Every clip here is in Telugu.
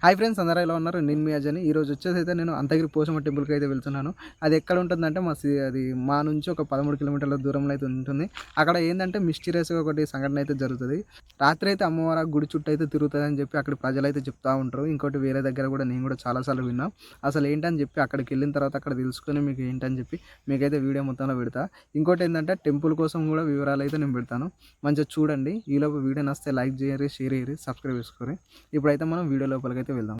హాయ్ ఫ్రెండ్స్, అందరూ ఎలా ఉన్నారు? నేను మీ అజయ్. ఈరోజు వచ్చేసి అయితే నేను అంతగిరి పోచమ్మ టెంపుల్కి అయితే వెళ్తున్నాను. అది ఎక్కడ ఉంటుందంటే అది మా నుంచి ఒక 13 కిలోమీటర్ల దూరంలో అయితే ఉంటుంది. అక్కడ ఏంటంటే మిస్టీరియస్గా ఒకటి సంఘటన అయితే జరుగుతుంది. రాత్రి అయితే అమ్మవారు గుడి చుట్టూ అయితే తిరుగుతుందని చెప్పి అక్కడ ప్రజలు అయితే చెప్తూ ఉంటారు. ఇంకోటి వేరే దగ్గర కూడా నేను కూడా చాలాసార్లు విన్నా. అసలు ఏంటని చెప్పి అక్కడికి వెళ్ళిన తర్వాత అక్కడ తెలుసుకొని మీకు ఏంటని చెప్పి మీకైతే వీడియో మొత్తంలో పెడతా. ఇంకోటి ఏంటంటే టెంపుల్ కోసం కూడా వివరాలు అయితే నేను పెడతాను. మంచిగా చూడండి. ఈలోపు వీడియో నచ్చితే లైక్ చేయరు, షేర్ చేయరు, సబ్స్క్రైబ్ చేసుకోరు. ఇప్పుడైతే మనం వీడియో లోపలికి అయితే వెళ్దాం.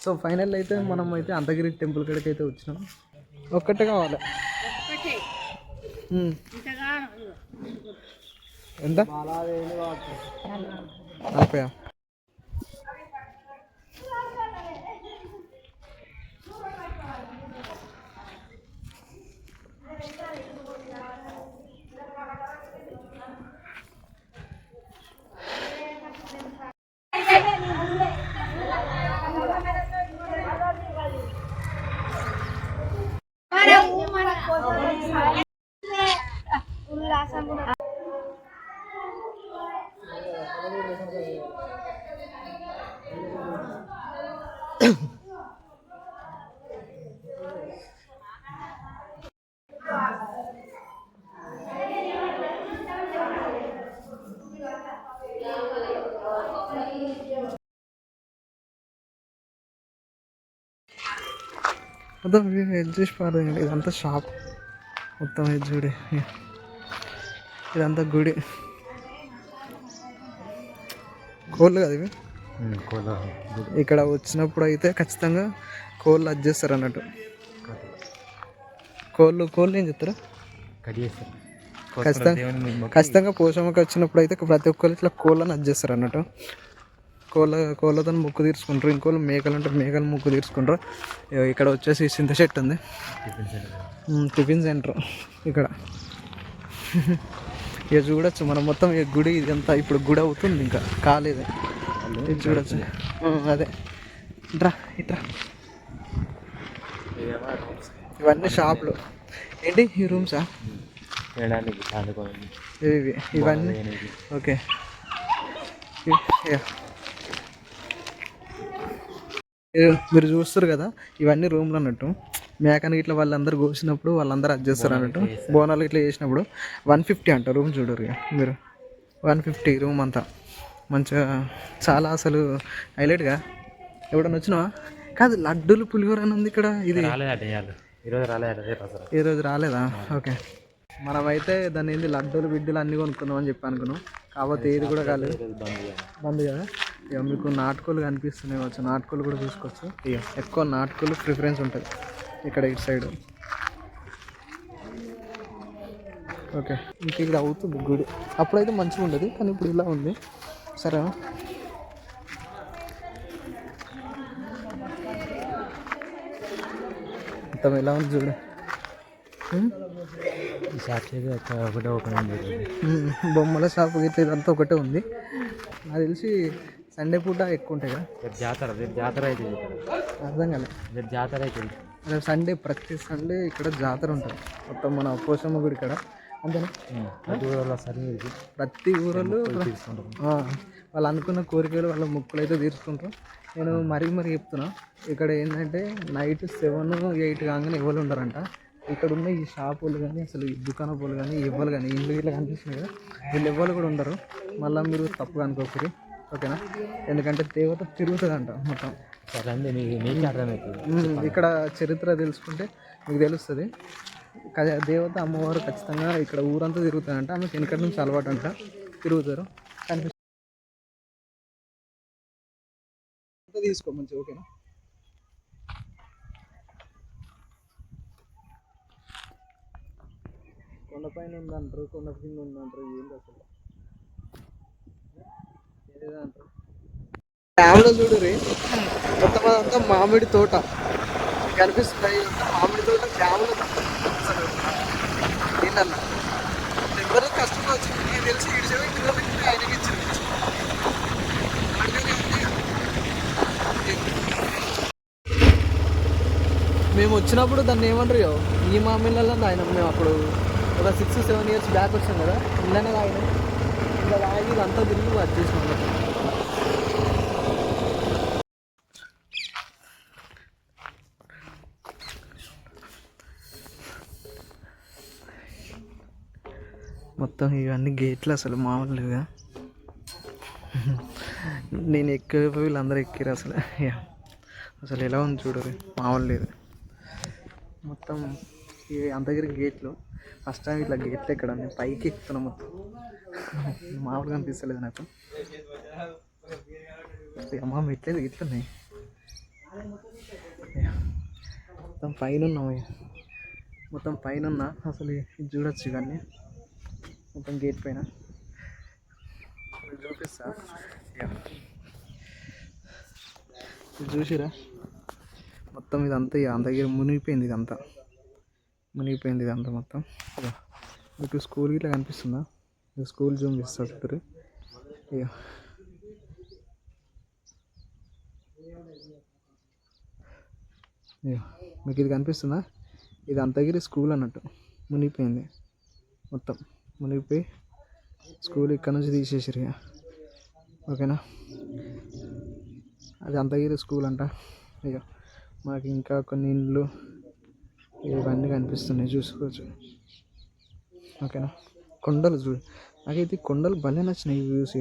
సో ఫైనల్ అయితే మనం అయితే అంతగిరి టెంపుల్ కాడికి అయితే వచ్చినాం. ఒక్కటే కావాలి. ఎంత? 40. మొత్తం హెడ్ చేసి పారేయండి. ఇదంతా షాప్ మొత్తం హెడ్ చూడి. ఇదంతా గుడి. కోళ్ళు కదా ఇవి. ఇక్కడ వచ్చినప్పుడు అయితే ఖచ్చితంగా కోళ్ళు అది చేస్తారు అన్నట్టు. కోళ్ళు ఏం చెప్తారు? ఖచ్చితంగా పోషమ్మకి వచ్చినప్పుడు అయితే ప్రతి ఒక్కరు ఇట్లా కోళ్ళని అది చేస్తారు అన్నట్టు. కోళ్ళతో ముక్కు తీర్చుకుంటారు. ఇంకోళ్ళు మేకలు అంటే మేకలు ముక్కు తీర్చుకుంటారు. ఇక్కడ వచ్చేసి సింత చెట్టు ఉంది, టిఫిన్ సెంటర్ ఇక్కడ. ఇక చూడొచ్చు మనం మొత్తం ఈ గుడి ఇదంతా ఇప్పుడు గుడి అవుతుంది, ఇంకా కాలేదు. ఇది చూడొచ్చు. అదే ఇట్రా ఇవన్నీ షాపులు. ఏంటి ఈ రూమ్సా? ఇవన్నీ ఓకే. మీరు చూస్తారు కదా, ఇవన్నీ రూమ్లు అన్నట్టు. మేకని ఇట్లా వాళ్ళందరూ కోసినప్పుడు వాళ్ళందరూ అది చేస్తారు అన్నట్టు. బోనాలు ఇట్లా చేసినప్పుడు 150 అంట రూమ్. చూడరు మీరు, 150 రూమ్ అంతా. మంచిగా చాలా అసలు హైలైట్గా. ఎప్పుడన్నా వచ్చినావా? కాదు, లడ్డూలు పులిహోర అని ఉంది ఇక్కడ. ఇది ఈరోజు రాలేదా? ఓకే. మనమైతే దాన్ని ఏంది లడ్డూలు బిడ్డలు అన్నీ కొనుక్కుందాం అని చెప్పి అనుకున్నాం. కాకపోతే ఏది కూడా కాలేదు, బంద్ కదా. ఇక మీకు నాటుకోలు కనిపిస్తున్నాయి వచ్చు, నాటుకోలు కూడా చూసుకోవచ్చు. ఇక ఎక్కువ నాటుకోలు ప్రిఫరెన్స్ ఉంటుంది ఇక్కడ ఇటు సైడ్. ఓకే, ఇంక ఇక్కడ అవుతుంది గుడి. అప్పుడైతే మంచిగా ఉండదు, కానీ ఇప్పుడు ఇలా ఉంది. సరే, మొత్తం ఎలా ఉంది చూడు. ఒకటే ఓపెన్, బొమ్మల షాప్ ఇట్లా ఇదంతా ఒకటే ఉంది. నాకు తెలిసి సండే పూట ఎక్కువ ఉంటాయి కదా. జాతర అయితే అర్థం కాలేదు. జాతర అయితే సండే, ప్రతి సండే ఇక్కడ జాతర ఉంటుంది మొత్తం మన పోషమ్మ గుడి ఇక్కడ. అంతేనా? ప్రతి ఊరలో వాళ్ళు అనుకున్న కోరికలు వాళ్ళ మొక్కులు అయితే తీర్చుకుంటారు. నేను మరీ చెప్తున్నా, ఇక్కడ ఏంటంటే నైట్ 7, 8 కాగానే ఎవరు ఉండరంట. ఇక్కడ ఉన్న ఈ షాపులు కానీ, అసలు ఈ దుకాణాలు కానీ, ఇవ్వలు కానీ, ఇండ్లు ఇట్లా కనిపిస్తున్నాయి కదా, వీళ్ళు ఎవ్వరు కూడా ఉండరు. మళ్ళీ మీరు తప్పుగా అనుకోకరి, ఓకేనా? ఎందుకంటే దేవత తిరుగుతుందంట మొత్తం. ఇక్కడ చరిత్ర తెలుసుకుంటే మీకు తెలుస్తుంది. దేవత అమ్మవారు ఖచ్చితంగా ఇక్కడ ఊరంతా తిరుగుతారంట. ఆమెకు వెనకటి నుంచి అలవాటు అంట, తిరుగుతారు. తీసుకో మంచిగా, ఓకేనా. కొండపైన ఉందంటారు, కొండ కింద ఉందంటారు, ఏంటి అసలు ఏదేదో అంటారు. డ్యామ్లో చూడు రే, మొత్తం అదంతా మామిడి తోట కనిపిస్తున్నాయి. మామిడి తోట డ్యామ్లో అసలు ఏంటన్నా ఎవరు కష్టంగా వచ్చింది నీకు తెలిసి ఇడిచేవి కిలోమీటర్ ఆయనకి ఇచ్చింది. మేము వచ్చినప్పుడు దాన్ని ఏమంటారు ఈ మామిళ్ళలో ఆయన మేము అప్పుడు ఒక 6-7 ఇయర్స్ బ్యాక్ వచ్చాం కదా, ఇళ్ళనే తాగినాం. ఇంకా తాగి ఇదంతా తిరిగి వచ్చేసినాం. మొత్తం ఇవన్నీ గేట్లు అసలు మామూలుగా నేను ఎక్కే వీళ్ళందరూ ఎక్కారు అసలు. అసలు ఎలా ఉంది చూడరు, మామూలు లేదు. మొత్తం ఈ అంతగిరి గేట్లు ఫస్ట్ టైం ఇట్లా గేట్లు ఎక్కడం, నేను పైకి ఎక్కుతున్నాను. మొత్తం మామూలుగా అనిపిస్తలేదు నాకు. అమ్మ మెట్లేదు ఇట్లున్నాయి. మొత్తం పైన ఉన్నాము, మొత్తం పైన ఉన్నా అసలు ఇది చూడొచ్చు. ఇవన్నీ మొత్తం గేట్ పైన చూపిస్తా. ఇది చూసిరా మొత్తం ఇదంతా అంతగిరి మునిగిపోయింది. ఇదంతా మునిగిపోయింది ఇదంతా మొత్తం. మీకు స్కూల్ ఇట్లా కనిపిస్తుందా? స్కూల్ జూమ్ చేస్తా చూడరు. ఇక మీకు ఇది కనిపిస్తుందా? ఇది అంతగిరి స్కూల్ అన్నట్టు. మునిగిపోయింది మొత్తం, మునిగిపోయి స్కూల్ ఇక్కడ నుంచి తీసేసారు ఇక, ఓకేనా. అది అంతగిరి స్కూల్ అంట. ఇక మనకి ఇంకా కొన్ని ఇండ్లు ఇవన్నీ కనిపిస్తున్నాయి, చూసుకోవచ్చు, ఓకేనా. కొండలు చూడు, నాకైతే కొండలు భలే నచ్చినాయి. ఈ వ్యూస్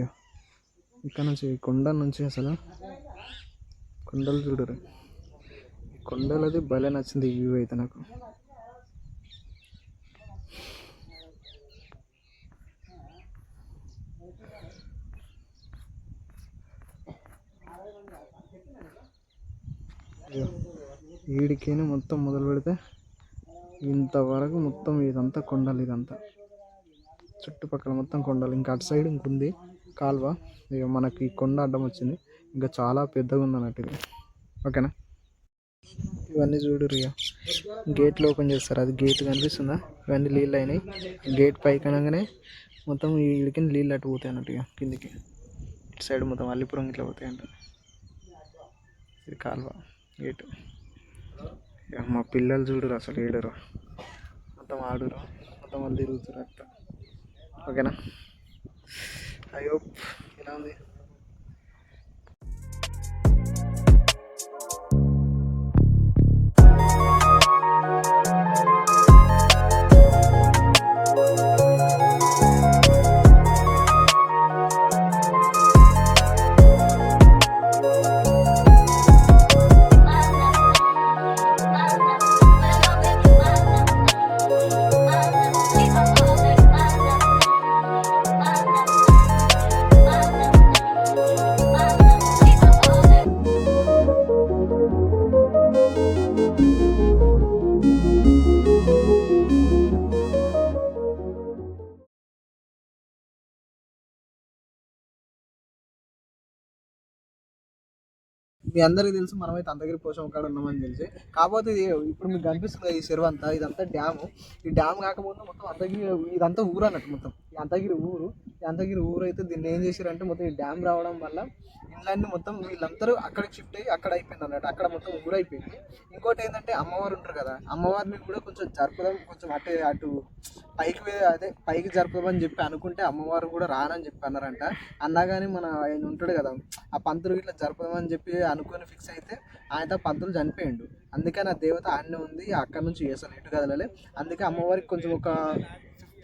ఇక్కడ నుంచి, కొండ నుంచి అసలు కొండలు చూడరు. కొండలు అది భలే నచ్చింది ఈ వ్యూ అయితే నాకు. ఈడికైనా మొత్తం మొదలు పెడితే ఇంతవరకు మొత్తం ఇదంతా కొండలు. ఇదంతా చుట్టుపక్కల మొత్తం కొండలు. ఇంకా అటు సైడ్ ఇంకుంది కాలువ. ఇక మనకి కొండ అడ్డం వచ్చింది, ఇంకా చాలా పెద్దగా ఉంది అన్నట్టు ఇది, ఓకేనా. ఇవన్నీ చూడరు ఇక గేట్లు ఓపెన్ చేస్తారు. అది గేట్ కనిపిస్తుందా? ఇవన్నీ నీళ్ళు అయినాయి. గేట్ పైకి అనగానే మొత్తం వీడికి నీళ్ళు అటు పోతాయి అన్నట్టు ఇక కిందికి. ఇటు సైడ్ మొత్తం అల్లిపురం ఇట్లా పోతాయి అంట. ఇది కాలువ గేటు. మా పిల్లలు చూడరు అసలు, ఏడరు, మొత్తం ఆడురు, మొత్తం వాళ్ళు తిరుగుతారు అట్లా, ఓకేనా. ఐ హోప్ ఎలా ఉంది. మీ అందరికీ తెలుసు మనమైతే అంతగిరి పోషం కాడ ఉన్నామని తెలిసి. కాకపోతే ఇది ఇప్పుడు మీకు కనిపిస్తుంది ఈ చెరువు అంతా, ఇదంతా డ్యాము. ఈ డ్యామ్ కాకపోతే మొత్తం అంతగిరి ఇదంతా ఊరు అన్నట్టు. మొత్తం ఈ అంతగిరి ఊరు, ఈ అంతగిరి ఊరు అయితే దీన్ని ఏం చేశారంటే మొత్తం ఈ డ్యామ్ రావడం వల్ల ఇళ్ళన్నీ మొత్తం వీళ్ళందరూ అక్కడికి షిఫ్ట్ అయ్యి అక్కడ అయిపోయింది అన్నట్టు. అక్కడ మొత్తం ఊరు అయిపోయింది. ఇంకోటి ఏంటంటే అమ్మవారు ఉంటారు కదా, అమ్మవారిని కూడా కొంచెం జరుపుదాం, కొంచెం అటు పైకి అదే పైకి జరుపుదామని చెప్పి అనుకుంటే అమ్మవారు కూడా రానని చెప్పి అన్నారంట. అన్నా కానీ మన ఆయన ఉంటాడు కదా, ఆ పంతులు ఇట్లా జరుపుదామని చెప్పి అనుకొని ఫిక్స్ అయితే ఆయన పంతులు చనిపోయిండు. అందుకని ఆ దేవత ఆడనే ఉంది, అక్కడ నుంచి అసలు ఎటు కదలలే. అందుకే అమ్మవారికి కొంచెం ఒక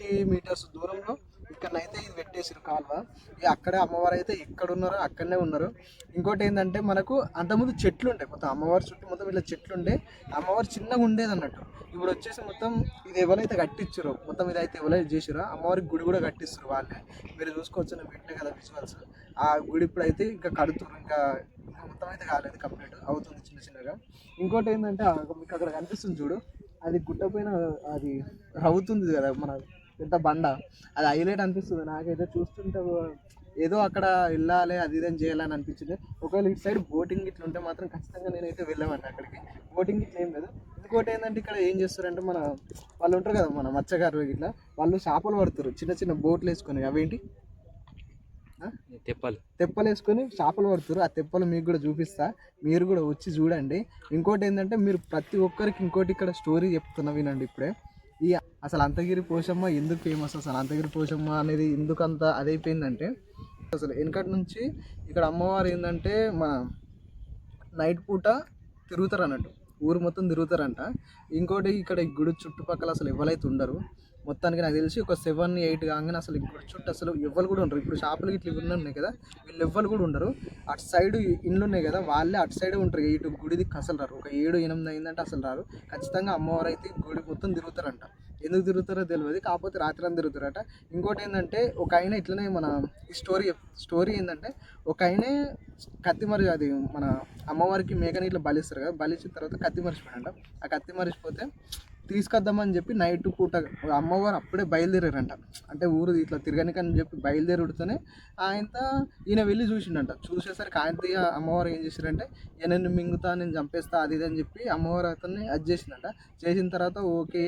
50 మీటర్స్ దూరంలో ఇక్కడనైతే ఇది పెట్టేసారు కాలువ. ఇక అక్కడే అమ్మవారు అయితే ఎక్కడ ఉన్నారో అక్కడనే ఉన్నారు. ఇంకోటి ఏంటంటే మనకు అంతకుముందు చెట్లు ఉంటాయి మొత్తం, అమ్మవారి చుట్టూ మొత్తం ఇలా చెట్లు ఉండే, అమ్మవారు చిన్నగా ఉండేది అన్నట్టు. ఇప్పుడు వచ్చేసి మొత్తం ఇది ఎవరైతే కట్టించారో మొత్తం ఇదైతే ఎవరైతే చేసారో అమ్మవారికి గుడి కూడా కట్టిస్తారు వాళ్ళే. మీరు చూసుకోవచ్చు, నేను పెట్టినా కదా విజువల్స్. ఆ గుడి ఇప్పుడు అయితే ఇంకా కడుతున్నారు, ఇంకా మొత్తం అయితే కాలేదు, కంప్లీట్ అవుతుంది చిన్న చిన్నగా. ఇంకోటి ఏంటంటే మీకు అక్కడ కనిపిస్తుంది చూడు, అది గుట్ట పైన అది రవ్వుతుంది కదా మన పెద్ద బండ, అది హైలైట్ అనిపిస్తుంది నాకైతే చూస్తుంటే. ఏదో అక్కడ వెళ్ళాలి అది ఇదని చేయాలని అనిపించింది. ఒకవేళ ఇటు సైడ్ బోటింగ్ ఇట్లా ఉంటే మాత్రం ఖచ్చితంగా నేనైతే వెళ్ళామండి అక్కడికి. బోటింగ్ ఇట్లా ఏం లేదు. ఇంకోటి ఏంటంటే ఇక్కడ ఏం చేస్తారంటే మన వాళ్ళు ఉంటారు కదా మన మత్స్యకారులు ఇట్లా, వాళ్ళు చేపలు పడుతారు చిన్న చిన్న బోట్లు వేసుకొని. అవేంటి తెప్పలు వేసుకొని చేపలు పడుతారు. ఆ తెప్పలు మీకు కూడా చూపిస్తా, మీరు కూడా వచ్చి చూడండి. ఇంకోటి ఏంటంటే మీరు ప్రతి ఒక్కరికి ఇంకోటి ఇక్కడ స్టోరీ చెప్తున్నా వినండి ఇప్పుడే. ఈ అసలు అంతగిరి పోషమ్మ ఎందుకు ఫేమస్, అసలు అంతగిరి పోషమ్మ అనేది ఎందుకు అంత అదైపోయిందంటే, అసలు వెనకటి నుంచి ఇక్కడ అమ్మవారు ఏంటంటే మన నైట్ పూట తిరుగుతారు అన్నట్టు, ఊరు మొత్తం తిరుగుతారంట. ఇంకోటి ఇక్కడ ఈ గుడి చుట్టుపక్కల అసలు ఎవరైతే ఉండరు. మొత్తానికి నాకు తెలిసి ఒక 7-8 కాగానే అసలు ఈ గుడి చుట్టూ అసలు ఎవ్వరు కూడా ఉండరు. ఇప్పుడు షాపులు ఇట్లా ఇవన్నీ ఉన్నాయి కదా, వీళ్ళు ఎవ్వరు కూడా ఉండరు. అటు సైడ్ ఇండ్లు ఉన్నాయి కదా, వాళ్ళే అటు సైడే ఉంటారు. ఇటు గుడిది అసలు రారు. ఒక 7-8 అయిందంటే అసలు రారు. ఖచ్చితంగా అమ్మవారు అయితే గుడి మొత్తం తిరుగుతారంట. ఎందుకు తిరుగుతారో తెలియదు, కాకపోతే రాత్రి అని తిరుగుతారట. ఇంకోటి ఏంటంటే ఒక ఆయన ఇట్లనే మన స్టోరీ ఏంటంటే, ఒక ఆయనే కత్తి అది మన అమ్మవారికి మేకని ఇట్లా బలిస్తారు కదా, బలిచ్చిన తర్వాత కత్తి మరిచిపోయాడంట. ఆ కత్తి మరిచిపోతే తీసుకొద్దామని చెప్పి నైట్ పూట అమ్మవారు అప్పుడే బయలుదేరారంట. అంటే ఊరు ఇట్లా తిరగనికని చెప్పి బయలుదేరుడితోనే ఈయన వెళ్ళి చూసిండంట. చూసేసరికి అమ్మవారు ఏం చేశారంటే, నేను మింగుతా, నేను చంపేస్తా అది ఇది అని చెప్పి అమ్మవారు అతన్ని అది చేసిందంట. చేసిన తర్వాత ఓకే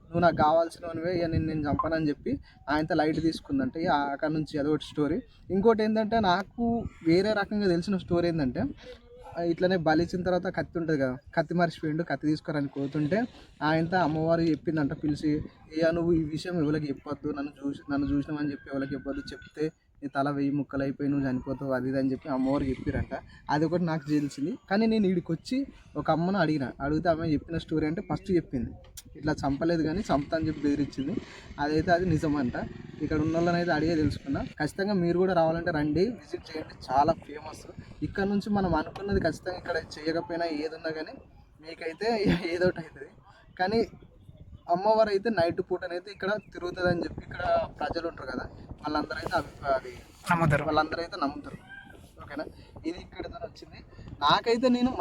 నువ్వు నాకు కావాల్సినవే, ఇక నేను చంపనని చెప్పి ఆయనతో లైట్ తీసుకుందంటే అక్కడ నుంచి అదొకటి స్టోరీ. ఇంకోటి ఏంటంటే నాకు వేరే రకంగా తెలిసిన స్టోరీ ఏంటంటే, ఇట్లనే బలిచిన తర్వాత కత్తి ఉంటుంది కదా, కత్తి మర్చిపోయిండు, కత్తి తీసుకురని కోతుంటే ఆయనతో అమ్మవారు చెప్పిందంట పిలిచి, నువ్వు ఈ విషయం ఎవరికి చెప్పొద్దు, నన్ను చూసినామని చెప్పి ఎవరికి చెప్పొద్దు, చెప్తే నీ తల 1000 ముక్కలు అయిపోయి నువ్వు చనిపోతావు అది ఇది అని చెప్పి అమ్మవారు చెప్పిరంట. అది ఒకటి నాకు తెలిసింది. కానీ నేను వీడికి వచ్చి ఒక అమ్మను అడిగితే ఆమె చెప్పిన స్టోరీ అంటే ఫస్ట్ చెప్పింది ఇట్లా చంపలేదు కానీ చంపుతా అని చెప్పి బెదిరించింది. అదైతే అది నిజమంట. ఇక్కడ ఉన్న వాళ్ళని అయితే అడిగే తెలుసుకున్నా. ఖచ్చితంగా మీరు కూడా రావాలంటే రండి, విజిట్ చేయండి, చాలా ఫేమస్. ఇక్కడ నుంచి మనం అనుకున్నది ఖచ్చితంగా ఇక్కడ చేయకపోయినా ఏది ఉన్నా కానీ మీకైతే ఏదో ఒకటి అవుతుంది. కానీ అమ్మవారు అయితే నైట్ పూటనైతే ఇక్కడ తిరుగుతుంది అని చెప్పి ఇక్కడ ప్రజలు ఉంటారు కదా, వాళ్ళందరూ అయితే అది నమ్ముతారు, వాళ్ళందరూ అయితే నమ్ముతారు. ఓకేనా, ఇది ఇక్కడ వచ్చింది. నాకైతే నేను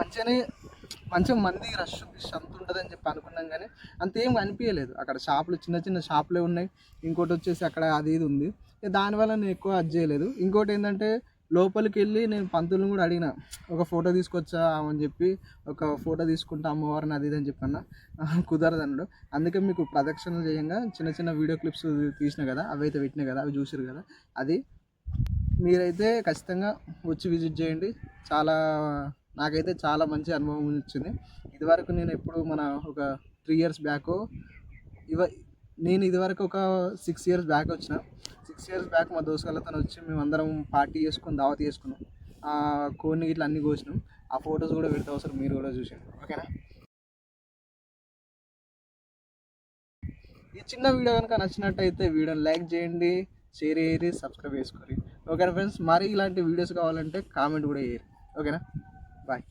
మంచిగా మంది రష్ అంత ఉంటుందని చెప్పి అనుకున్నాం, కానీ అంతేం అనిపించలేదు. అక్కడ షాపులు చిన్న చిన్న షాపులే ఉన్నాయి. ఇంకోటి వచ్చేసి అక్కడ అది ఇది ఉంది, దానివల్ల నేను ఎక్కువ అది చేయలేదు. ఇంకోటి ఏంటంటే లోపలికి వెళ్ళి నేను పంతులను కూడా అడిగిన, ఒక ఫోటో తీసుకొచ్చా అని చెప్పి, ఒక ఫోటో తీసుకుంటా అమ్మవారిని అది ఇది అని చెప్పన్నా, కుదరదు అన్నాడు. అందుకే మీకు ప్రదక్షిణలు చేయంగా చిన్న చిన్న వీడియో క్లిప్స్ తీసిన కదా, అవి అయితే పెట్టినాయి కదా, అవి చూసారు కదా, అది మీరైతే ఖచ్చితంగా వచ్చి విజిట్ చేయండి. నాకైతే చాలా మంచి అనుభవం వచ్చింది. ఇదివరకు నేను ఎప్పుడు ఒక 3 years బ్యాక్, నేను ఇదివరకు ఒక 6 years బ్యాక్ వచ్చిన. 6 years బ్యాక్ మా దోస్తులతో వచ్చి మేమందరం పార్టీ చేసుకుని దావత్ చేసుకున్నాం. కోడిని ఇట్లా అన్నీ కోసినాం. ఆ ఫొటోస్ కూడా పెడితే అవసరం మీరు కూడా చూసాను. ఓకేనా, ఈ చిన్న వీడియో కనుక నచ్చినట్టయితే వీడియోని లైక్ చేయండి, షేర్ చేయండి, సబ్స్క్రైబ్ చేసుకోండి. ఓకేనా ఫ్రెండ్స్, మరి ఇలాంటి వీడియోస్ కావాలంటే కామెంట్ కూడా చేయరు. ఓకేనా, బాయ్.